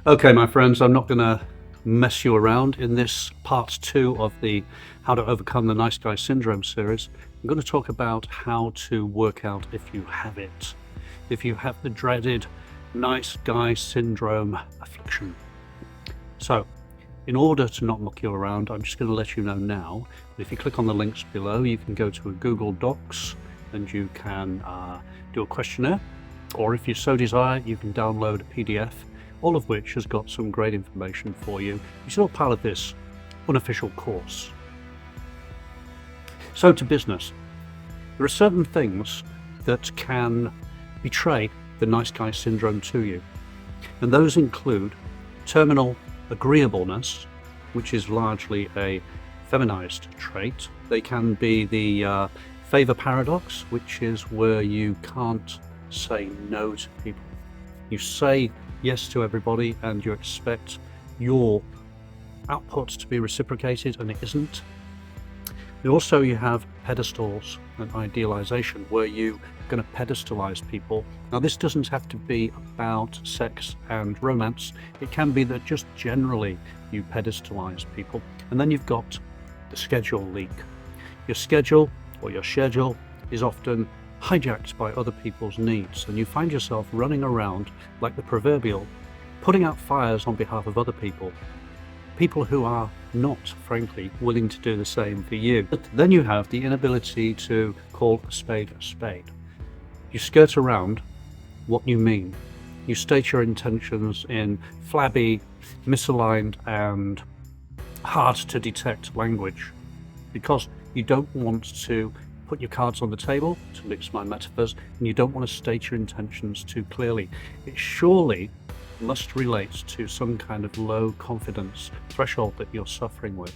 Okay, my friends, I'm not going to mess you around. In this part 2 of the How to Overcome the Nice Guy Syndrome series, I'm going to talk about how to work out if you have it. If you have the dreaded nice guy syndrome affliction. So, in order to not muck you around, I'm just going to let you know now that if you click on the links below, you can go to a Google Docs and you can do a questionnaire, or if you so desire, you can download a PDF, all of which has got some great information for you. It's all part of this unofficial course. So to business. There are certain things that can betray the nice guy syndrome to you, and those include terminal agreeableness, which is largely a feminized trait. They can be the favor paradox, which is where you can't say no to people. You say yes to everybody and you expect your output to be reciprocated, and it isn't. And also you have pedestals and idealization, where you're going to pedestalize people. Now this doesn't have to be about sex and romance. It can be that just generally you pedestalize people. And then you've got the schedule leak. Your schedule or your schedule is often hijacked by other people's needs, and you find yourself running around like the proverbial putting out fires on behalf of other people who are not, frankly, willing to do the same for you. But then you have the inability to call a spade a spade. You skirt around what you mean. You state your intentions in flabby, misaligned and hard to detect language because you don't want to put your cards on the table, to mix my metaphors, and you don't want to state your intentions too clearly. It surely must relate to some kind of low confidence threshold that you're suffering with.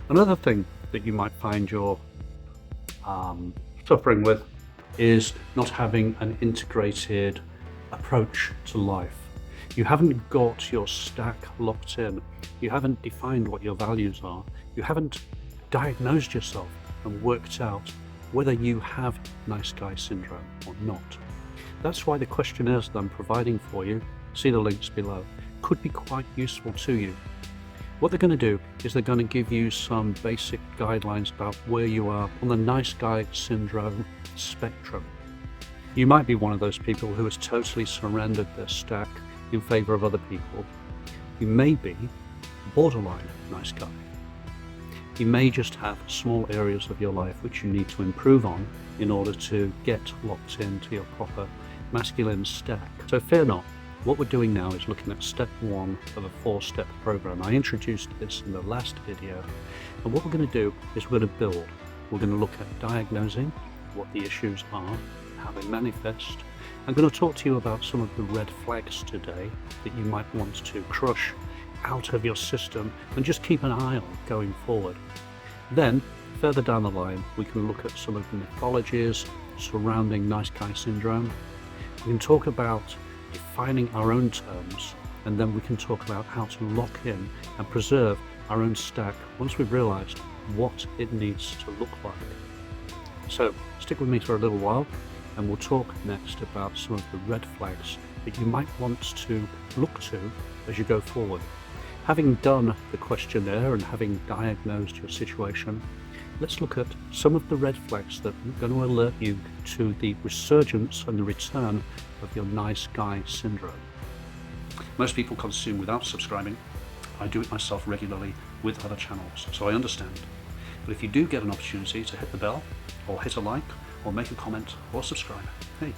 Another thing that you might find you're suffering with is not having an integrated approach to life. You haven't got your stack locked in. You haven't defined what your values are. You haven't diagnosed yourself and worked out whether you have nice guy syndrome or not. That's why the questionnaires that I'm providing for you, see the links below, could be quite useful to you. What they're going to do is they're going to give you some basic guidelines about where you are on the nice guy syndrome spectrum. You might be one of those people who has totally surrendered their stack in favor of other people. You may be borderline nice guy. You may just have small areas of your life which you need to improve on in order to get locked into your proper masculine stack. So fear not. What we're doing now is looking at step 1 of a 4-step program. I introduced this in the last video, and what we're going to do is we're going to build. We're going to look at diagnosing what the issues are, how they manifest. I'm going to talk to you about some of the red flags today that you might want to crush out of your system and just keep an eye on going forward. Then further down the line we can look at some of the mythologies surrounding nice guy syndrome. We can talk about defining our own terms, and then we can talk about how to lock in and preserve our own stack once we've realized what it needs to look like. So stick with me for a little while and we'll talk next about some of the red flags that you might want to look to as you go forward. Having done the questionnaire and having diagnosed your situation, let's look at some of the red flags that are going to alert you to the resurgence and the return of your nice guy syndrome. Most people consume without subscribing. I do it myself regularly with other channels, so I understand. But if you do get an opportunity to hit the bell, or hit a like, or make a comment, or subscribe, hey,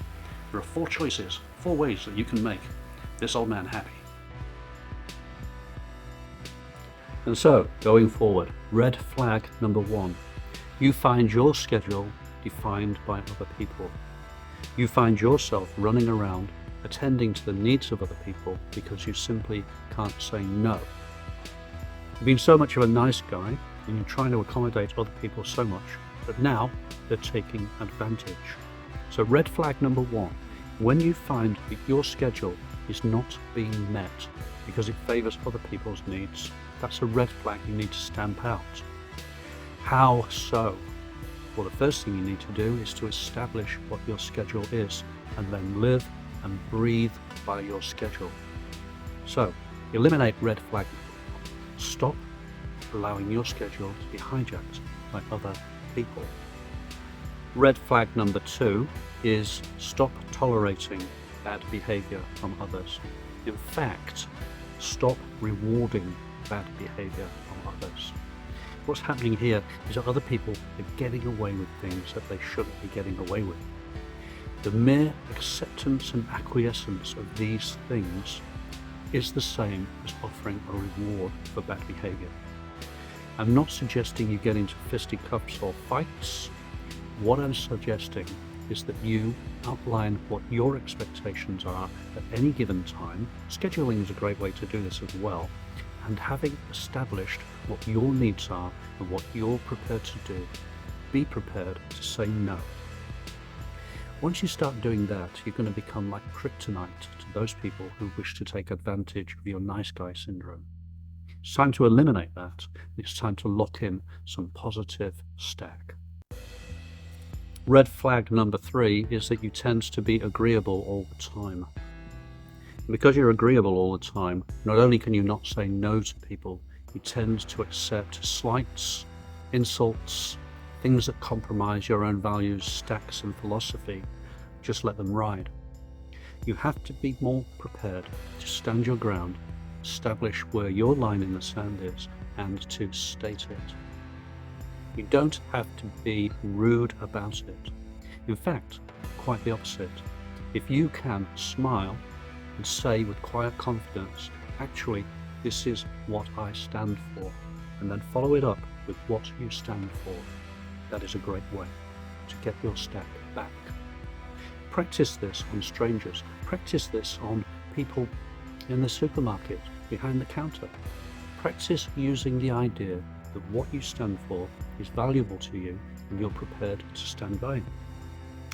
there are 4 choices, 4 ways that you can make this old man happy. And so, going forward, red flag number 1. You find your schedule defined by other people. You find yourself running around attending to the needs of other people because you simply can't say no. You've been so much of a nice guy and you're trying to accommodate other people so much that now they're taking advantage. So red flag number 1, when you find that your schedule is not being met because it favors other people's needs, that's a red flag you need to stamp out. How so? Well, the first thing you need to do is to establish what your schedule is and then live and breathe by your schedule. So, eliminate red flag. Stop allowing your schedule to be hijacked by other people. Red flag number 2 is stop tolerating bad behavior from others. In fact, stop rewarding bad behavior from others. What's happening here is that other people are getting away with things that they shouldn't be getting away with. The mere acceptance and acquiescence of these things is the same as offering a reward for bad behavior. I'm not suggesting you get into fisticuffs or fights. What I'm suggesting is that you outline what your expectations are at any given time. Scheduling is a great way to do this as well. And having established what your needs are and what you're prepared to do, be prepared to say no. Once you start doing that, you're going to become like kryptonite to those people who wish to take advantage of your nice guy syndrome. It's time to eliminate that. It's time to lock in some positive stack. Red flag number 3 is that you tend to be agreeable all the time. And because you're agreeable all the time, not only can you not say no to people, you tend to accept slights, insults, things that compromise your own values, stacks and philosophy. Just let them ride. You have to be more prepared to stand your ground, establish where your line in the sand is, and to state it. You don't have to be rude about it. In fact, quite the opposite. If you can smile and say with quiet confidence, actually, this is what I stand for, and then follow it up with what you stand for, that is a great way to get your stack back. Practice this on strangers. Practice this on people in the supermarket, behind the counter. Practice using the idea that what you stand for is valuable to you and you're prepared to stand by it.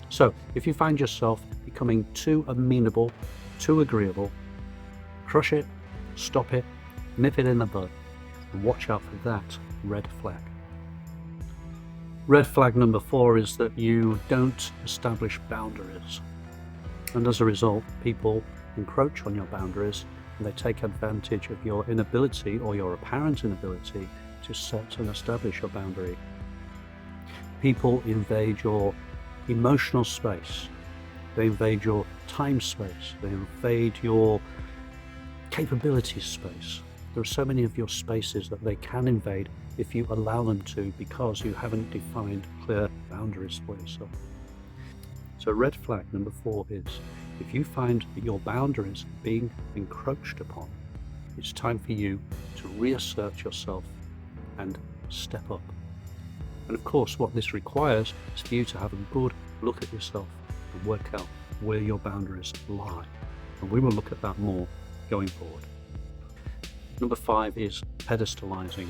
So, if you find yourself becoming too amenable, too agreeable, crush it, stop it, nip it in the bud, and watch out for that red flag. Red flag number 4 is that you don't establish boundaries. And as a result, people encroach on your boundaries and they take advantage of your inability or your apparent inability to set and establish your boundary. People invade your emotional space. They invade your time space. They invade your capability space. There are so many of your spaces that they can invade if you allow them to, because you haven't defined clear boundaries for yourself. So red flag number 4 is, if you find that your boundaries are being encroached upon, it's time for you to reassert yourself and step up. And of course, what this requires is for you to have a good look at yourself and work out where your boundaries lie. And we will look at that more going forward. Number 5 is pedestalizing.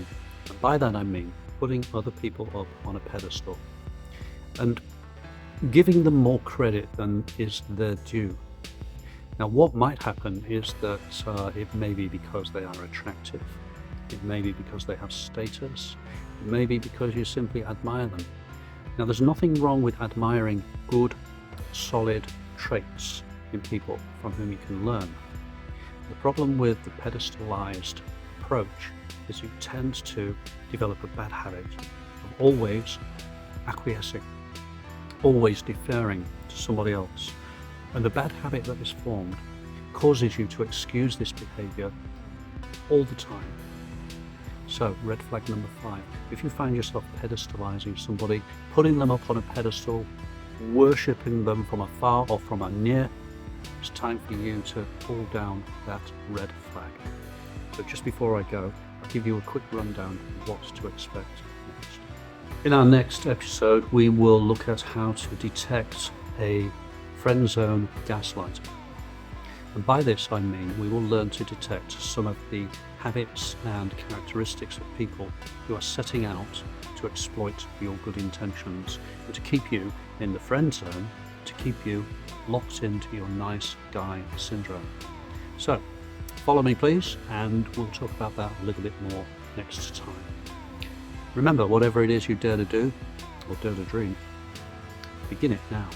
And by that I mean putting other people up on a pedestal and giving them more credit than is their due. Now, what might happen is that it may be because they are attractive. It may be because they have status. It may be because you simply admire them. Now, there's nothing wrong with admiring good, solid traits in people from whom you can learn. The problem with the pedestalized approach is you tend to develop a bad habit of always acquiescing, always deferring to somebody else. And the bad habit that is formed causes you to excuse this behavior all the time. So, red flag number 5, if you find yourself pedestalizing somebody, putting them up on a pedestal, worshipping them from afar or from a near, it's time for you to pull down that red flag. So just before I go, I'll give you a quick rundown of what to expect next. In our next episode, we will look at how to detect a friend zone gaslighter. And by this I mean we will learn to detect some of the habits and characteristics of people who are setting out to exploit your good intentions and to keep you in the friend zone, to keep you locked into your nice guy syndrome. So, follow me please, and we'll talk about that a little bit more next time. Remember, whatever it is you dare to do, or dare to dream, begin it now.